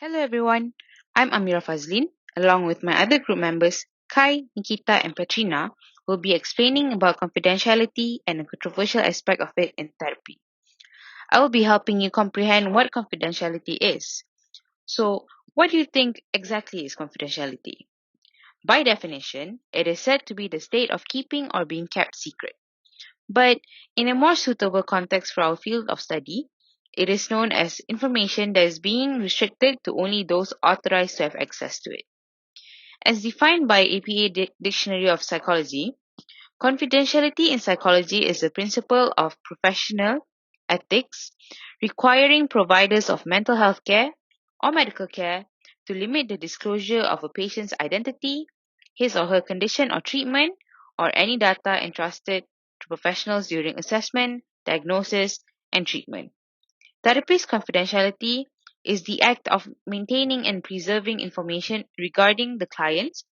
Hello everyone, I'm Amira Fazlin, along with my other group members Kai, Nikita, and Patricia, will be explaining about confidentiality and a controversial aspect of it in therapy. I will be helping you comprehend what confidentiality is. So, what do you think exactly is confidentiality? By definition, it is said to be the state of keeping or being kept secret. But in a more suitable context for our field of study, it is known as information that is being restricted to only those authorized to have access to it. As defined by APA Dictionary of Psychology, confidentiality in psychology is the principle of professional ethics requiring providers of mental health care or medical care to limit the disclosure of a patient's identity, his or her condition or treatment, or any data entrusted to professionals during assessment, diagnosis, and treatment. Therapist confidentiality is the act of maintaining and preserving information regarding the clients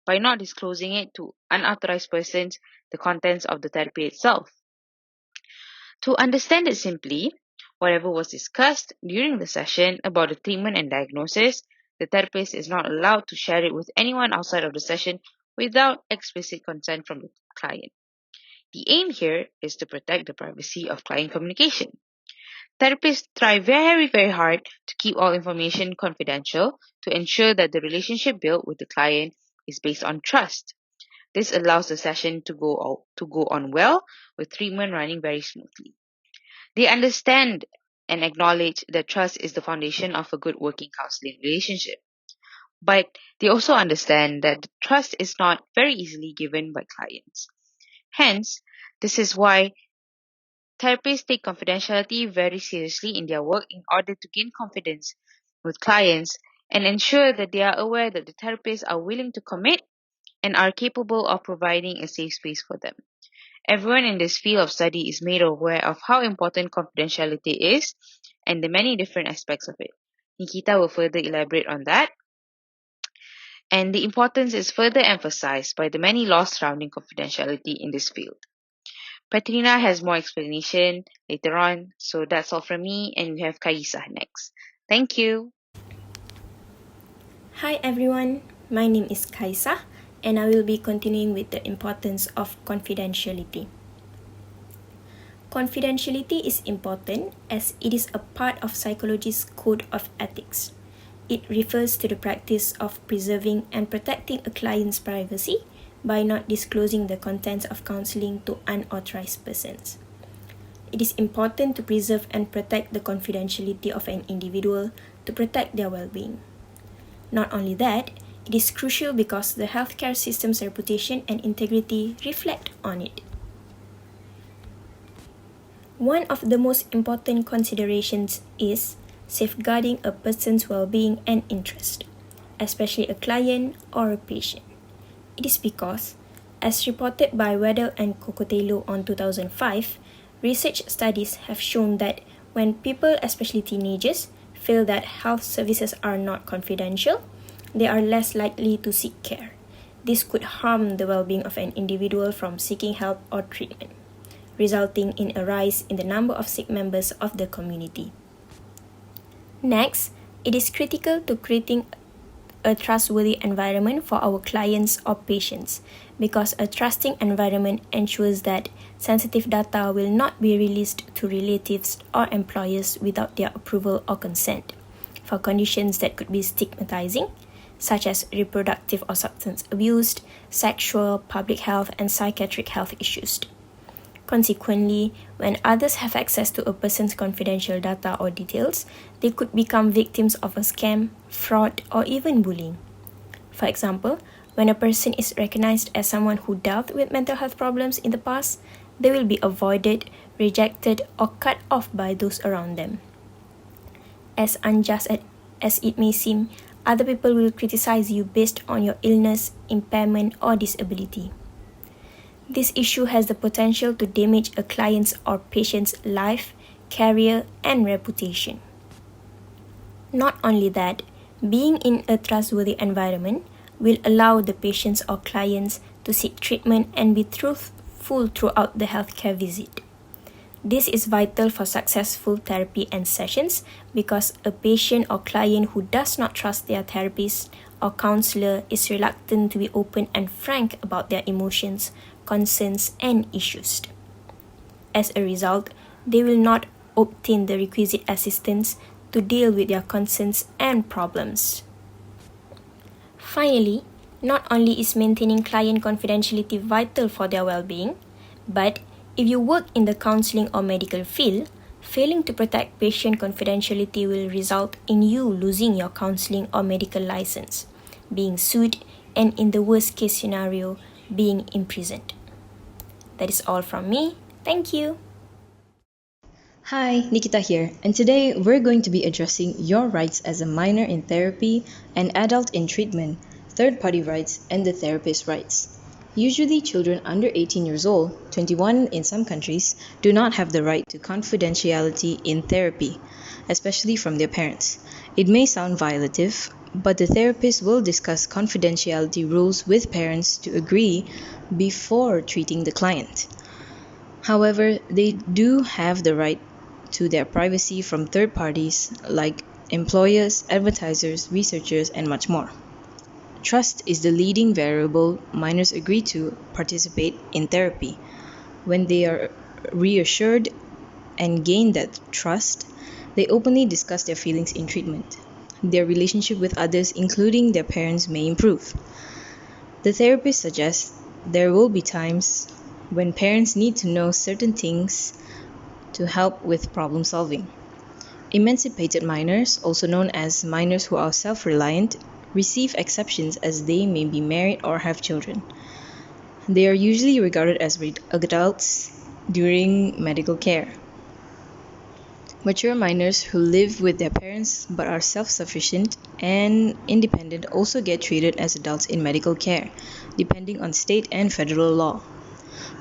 by not disclosing it to unauthorized persons, the contents of the therapy itself. To understand it simply, whatever was discussed during the session about the treatment and diagnosis, the therapist is not allowed to share it with anyone outside of the session without explicit consent from the client. The aim here is to protect the privacy of client communication. Therapists try very hard to keep all information confidential to ensure that the relationship built with the client is based on trust. This allows the session to go on well, with treatment running very smoothly. They understand and acknowledge that trust is the foundation of a good working counseling relationship. But they also understand that trust is not very easily given by clients. Hence, this is why therapists take confidentiality very seriously in their work in order to gain confidence with clients and ensure that they are aware that the therapists are willing to commit and are capable of providing a safe space for them. Everyone in this field of study is made aware of how important confidentiality is and the many different aspects of it. Nikita will further elaborate on that. And the importance is further emphasized by the many laws surrounding confidentiality in this field. Patricia has more explanation later on, so that's all from me, and we have Kaisa next. Thank you. Hi everyone, my name is Kaisa and I will be continuing with the importance of confidentiality. Confidentiality is important as it is a part of psychology's code of ethics. It refers to the practice of preserving and protecting a client's privacy by not disclosing the contents of counseling to unauthorized persons. It is important to preserve and protect the confidentiality of an individual to protect their well-being. Not only that, it is crucial because the healthcare system's reputation and integrity reflect on it. One of the most important considerations is safeguarding a person's well-being and interest, especially a client or a patient. It is because, as reported by Weddell and Cocotello on 2005, research studies have shown that when people, especially teenagers, feel that health services are not confidential, they are less likely to seek care. This could harm the well-being of an individual from seeking help or treatment, resulting in a rise in the number of sick members of the community. Next, it is critical to creating a trustworthy environment for our clients or patients because a trusting environment ensures that sensitive data will not be released to relatives or employers without their approval or consent for conditions that could be stigmatizing, such as reproductive or substance abuse, sexual, public health, and psychiatric health issues. Consequently, when others have access to a person's confidential data or details, they could become victims of a scam, fraud, or even bullying. For example, when a person is recognized as someone who dealt with mental health problems in the past, they will be avoided, rejected, or cut off by those around them. As unjust as it may seem, other people will criticize you based on your illness, impairment, or disability. This issue has the potential to damage a client's or patient's life, career, and reputation. Not only that, being in a trustworthy environment will allow the patients or clients to seek treatment and be truthful throughout the healthcare visit. This is vital for successful therapy and sessions because a patient or client who does not trust their therapist or counselor is reluctant to be open and frank about their emotions, concerns, and issues. As a result, they will not obtain the requisite assistance to deal with their concerns and problems. Finally, not only is maintaining client confidentiality vital for their well-being, but if you work in the counseling or medical field, failing to protect patient confidentiality will result in you losing your counseling or medical license, being sued, and in the worst case scenario, being imprisoned. That is all from me. Thank you. Hi, Nikita here, and today we're going to be addressing your rights as a minor in therapy, an adult in treatment, third party rights, and the therapist's rights. Usually, children under 18 years old, 21 in some countries, do not have the right to confidentiality in therapy, especially from their parents. It may sound violative, but the therapist will discuss confidentiality rules with parents to agree before treating the client. However, they do have the right to their privacy from third parties like employers, advertisers, researchers, and much more. Trust is the leading variable minors agree to participate in therapy. When they are reassured and gain that trust, they openly discuss their feelings in treatment. Their relationship with others, including their parents, may improve. The therapist suggests there will be times when parents need to know certain things to help with problem solving. Emancipated minors, also known as minors who are self-reliant, receive exceptions as they may be married or have children. They are usually regarded as adults during medical care. Mature minors who live with their parents but are self-sufficient and independent also get treated as adults in medical care, depending on state and federal law.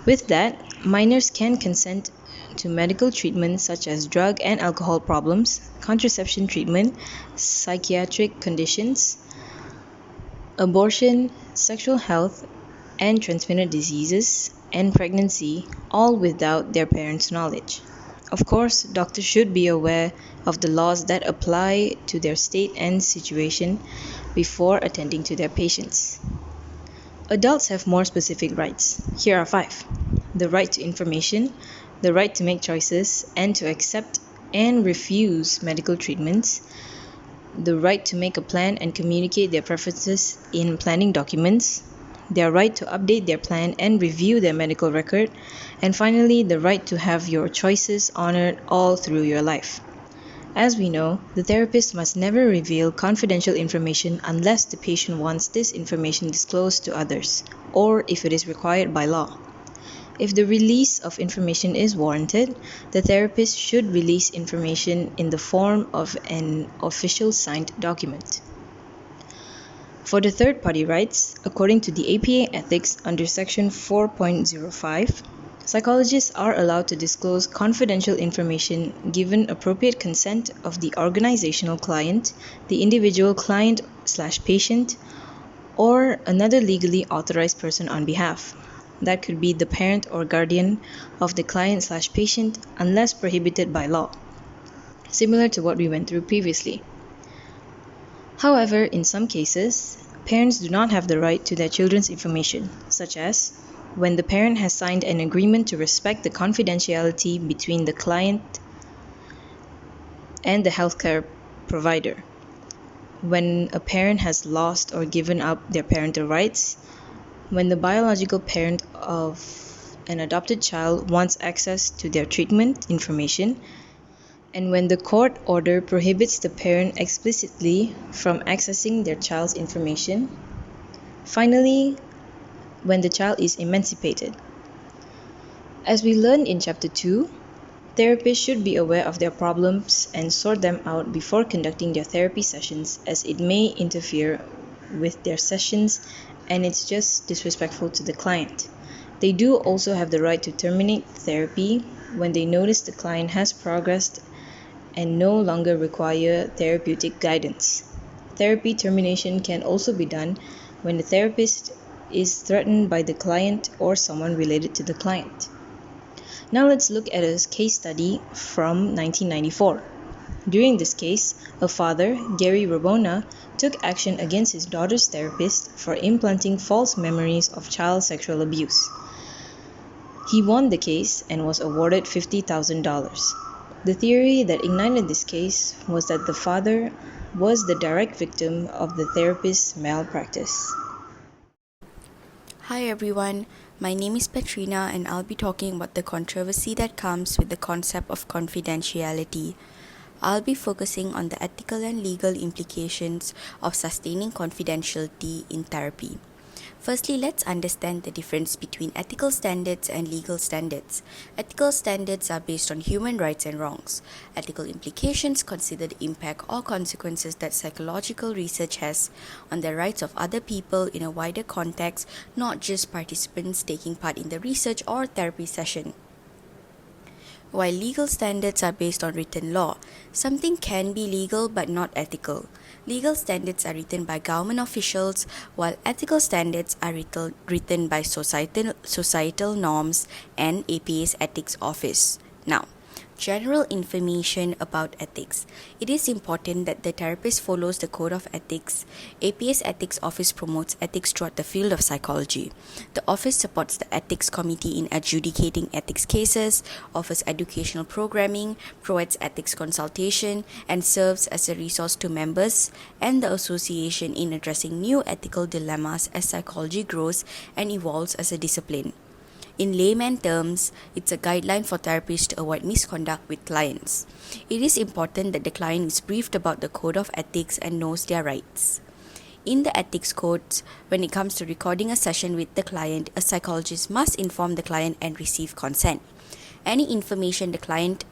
With that, minors can consent to medical treatment such as drug and alcohol problems, contraception treatment, psychiatric conditions, abortion, sexual health, and transmitted diseases, and pregnancy, all without their parents' knowledge. Of course, doctors should be aware of the laws that apply to their state and situation before attending to their patients. Adults have more specific rights. Here are 5. The right to information, the right to make choices and to accept and refuse medical treatments, the right to make a plan and communicate their preferences in planning documents, their right to update their plan and review their medical record, and finally, the right to have your choices honored all through your life. As we know, the therapist must never reveal confidential information unless the patient wants this information disclosed to others, or if it is required by law. If the release of information is warranted, the therapist should release information in the form of an official signed document. For the third-party rights, according to the APA Ethics under Section 4.05, psychologists are allowed to disclose confidential information given appropriate consent of the organizational client, the individual client/patient, or another legally authorized person on behalf. That could be the parent or guardian of the client/patient unless prohibited by law, similar to what we went through previously. However, in some cases, parents do not have the right to their children's information, such as when the parent has signed an agreement to respect the confidentiality between the client and the healthcare provider, when a parent has lost or given up their parental rights, when the biological parent of an adopted child wants access to their treatment information, and when the court order prohibits the parent explicitly from accessing their child's information. Finally, when the child is emancipated. As we learned in Chapter 2, therapists should be aware of their problems and sort them out before conducting their therapy sessions, as it may interfere with their sessions and it's just disrespectful to the client. They do also have the right to terminate therapy when they notice the client has progressed and no longer require therapeutic guidance. Therapy termination can also be done when the therapist is threatened by the client or someone related to the client. Now let's look at a case study from 1994. During this case, a father, Gary Rabona, took action against his daughter's therapist for implanting false memories of child sexual abuse. He won the case and was awarded $50,000. The theory that ignited this case was that the father was the direct victim of the therapist's malpractice. Hi everyone, my name is Patricia and I'll be talking about the controversy that comes with the concept of confidentiality. I'll be focusing on the ethical and legal implications of sustaining confidentiality in therapy. Firstly, let's understand the difference between ethical standards and legal standards. Ethical standards are based on human rights and wrongs. Ethical implications consider the impact or consequences that psychological research has on the rights of other people in a wider context, not just participants taking part in the research or therapy session. While legal standards are based on written law, something can be legal but not ethical. Legal standards are written by government officials, while ethical standards are written by societal norms and APA's ethics office. Now, general information about ethics. It is important that the therapist follows the code of ethics. APA's ethics office promotes ethics throughout the field of psychology. The office supports the ethics committee in adjudicating ethics cases, offers educational programming, provides ethics consultation, and serves as a resource to members and the association in addressing new ethical dilemmas as psychology grows and evolves as a discipline. In layman terms, it's a guideline for therapists to avoid misconduct with clients. It is important that the client is briefed about the code of ethics and knows their rights. In the ethics codes, when it comes to recording a session with the client, a psychologist must inform the client and receive consent. Any information the client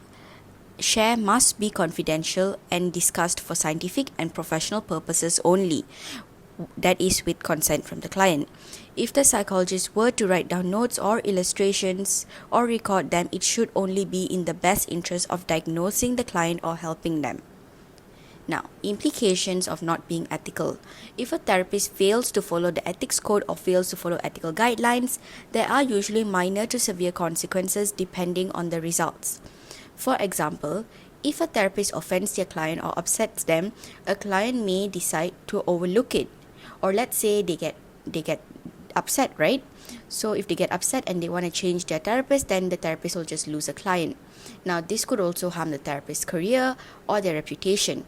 share must be confidential and discussed for scientific and professional purposes only. That is with consent from the client. If the psychologist were to write down notes or illustrations or record them, it should only be in the best interest of diagnosing the client or helping them. Now, implications of not being ethical. If a therapist fails to follow the ethics code or fails to follow ethical guidelines, there are usually minor to severe consequences depending on the results. For example, if a therapist offends their client or upsets them, a client may decide to overlook it. Or let's say they get upset, right? So if they get upset and they want to change their therapist, then the therapist will just lose a client. Now, this could also harm the therapist's career or their reputation.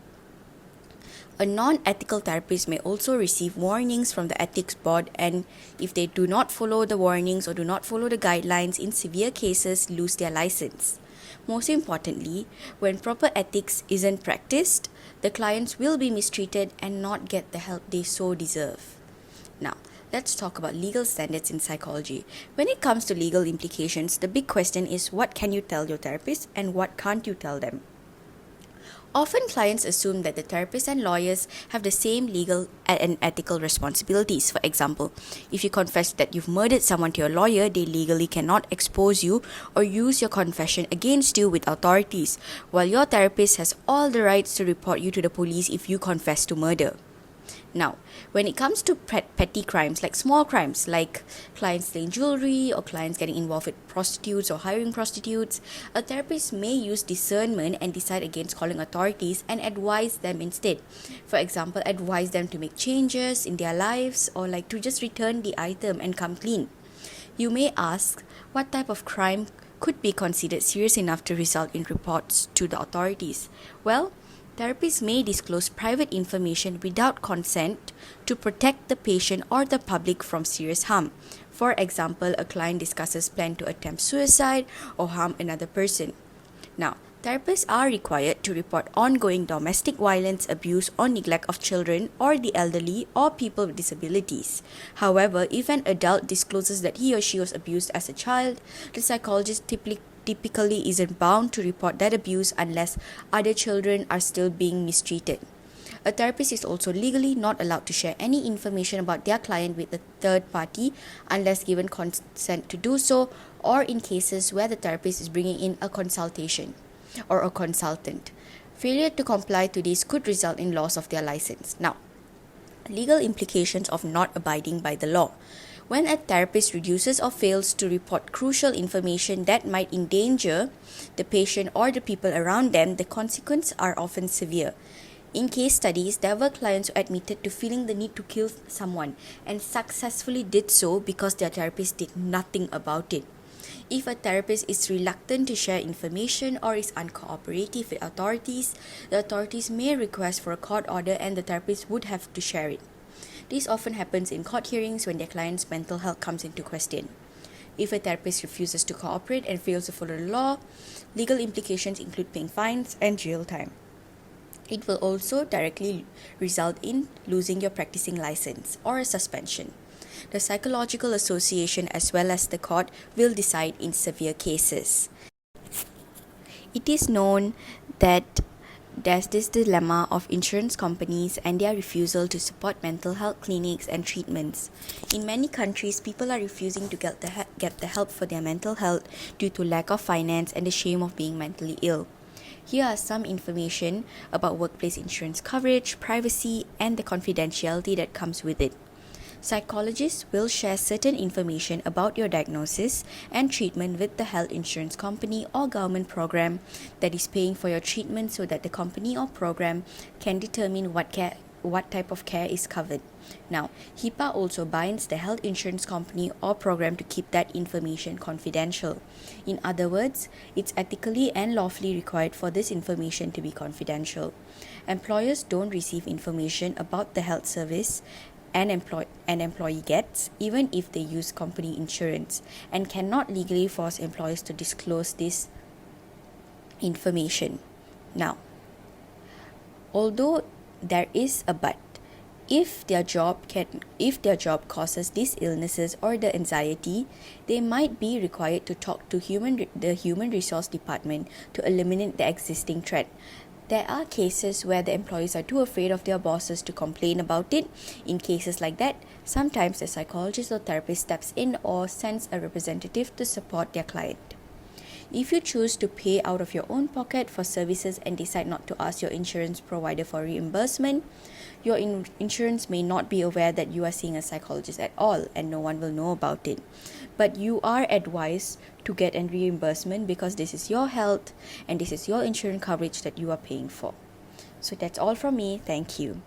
A non-ethical therapist may also receive warnings from the ethics board, and if they do not follow the warnings or do not follow the guidelines, in severe cases lose their license. Most importantly, when proper ethics isn't practiced, the clients will be mistreated and not get the help they so deserve. Now, let's talk about legal standards in psychology. When it comes to legal implications, the big question is what can you tell your therapist and what can't you tell them? Often clients assume that the therapists and lawyers have the same legal and ethical responsibilities. For example, if you confess that you've murdered someone to your lawyer, they legally cannot expose you or use your confession against you with authorities, while your therapist has all the rights to report you to the police if you confess to murder. Now, when it comes to petty crimes, like small crimes, like clients stealing jewelry or clients getting involved with prostitutes or hiring prostitutes, a therapist may use discernment and decide against calling authorities and advise them instead. For example, advise them to make changes in their lives or like to just return the item and come clean. You may ask, what type of crime could be considered serious enough to result in reports to the authorities? Well, therapists may disclose private information without consent to protect the patient or the public from serious harm. For example, a client discusses plan to attempt suicide or harm another person. Now, therapists are required to report ongoing domestic violence, abuse, or neglect of children or the elderly or people with disabilities. However, if an adult discloses that he or she was abused as a child, the psychologist typically isn't bound to report that abuse unless other children are still being mistreated. A therapist is also legally not allowed to share any information about their client with a third party unless given consent to do so, or in cases where the therapist is bringing in a consultation or a consultant. Failure to comply to this could result in loss of their license. Now, legal implications of not abiding by the law. When a therapist reduces or fails to report crucial information that might endanger the patient or the people around them, the consequences are often severe. In case studies, there were clients who admitted to feeling the need to kill someone and successfully did so because their therapist did nothing about it. If a therapist is reluctant to share information or is uncooperative with authorities, the authorities may request for a court order and the therapist would have to share it. This often happens in court hearings when their client's mental health comes into question. If a therapist refuses to cooperate and fails to follow the law, legal implications include paying fines and jail time. It will also directly result in losing your practicing license or a suspension. The psychological association as well as the court will decide in severe cases. It is known that there's this dilemma of insurance companies and their refusal to support mental health clinics and treatments. In many countries, people are refusing to get the help for their mental health due to lack of finance and the shame of being mentally ill. Here are some information about workplace insurance coverage, privacy, and the confidentiality that comes with it. Psychologists will share certain information about your diagnosis and treatment with the health insurance company or government program that is paying for your treatment so that the company or program can determine what type of care is covered. Now, HIPAA also binds the health insurance company or program to keep that information confidential. In other words, it's ethically and lawfully required for this information to be confidential. Employers don't receive information about the health service an employee gets, even if they use company insurance, and cannot legally force employers to disclose this information. Now, although there is a but, if their job causes these illnesses or the anxiety, they might be required to talk to the human resource department to eliminate the existing threat. There are cases where the employees are too afraid of their bosses to complain about it. In cases like that, sometimes the psychologist or therapist steps in or sends a representative to support their client. If you choose to pay out of your own pocket for services and decide not to ask your insurance provider for reimbursement, your insurance may not be aware that you are seeing a psychologist at all and no one will know about it. But you are advised to get a reimbursement because this is your health and this is your insurance coverage that you are paying for. So that's all from me. Thank you.